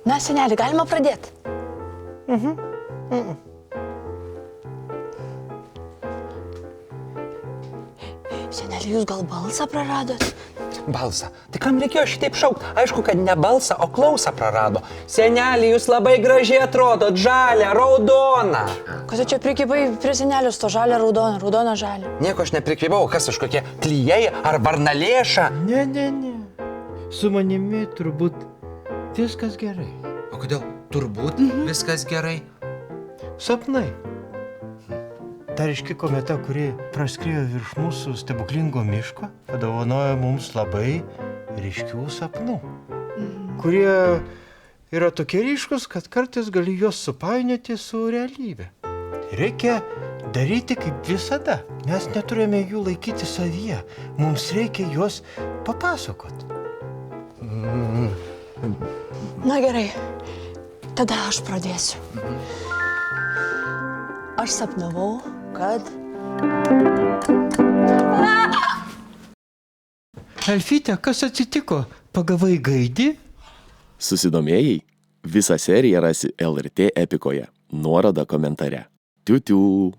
Na, seneli, galima pradėti. Seneli, jūs gal balsą praradot? Balsą. Tai kam reikėjo šitaip šaukt? Aišku, kad ne balsą, o klausą prarado. Seneli, jūs labai gražiai atrodot, žalia, raudona. Kas tu čia prikibai prie senelius to žalia, raudona, raudona, žalia? Nieko aš neprikvybau, kas aš kokie klyjei ar varnalėša? Ne. Su manimi turbūt viskas gerai. O kodėl turbūt viskas gerai? Sapnai. Ta ryški kometa, kuri praskriejo virš mūsų stebuklingo miško, padovanojo mums labai ryškių sapnų, kurie yra tokie ryškus, kad kartais gali juos supainioti su realybė. Reikia daryti kaip visada. Mes neturime jų laikyti savyje. Mums reikia juos papasakoti. Na gerai, tada aš pradėsiu. Aš sapnavau, kad... Elfyte, kas atsitiko? Pagavai gaidį? Susidomėjai? Visą seriją rasi LRT Epikoje. Nuoroda komentare. Tiu-tiu.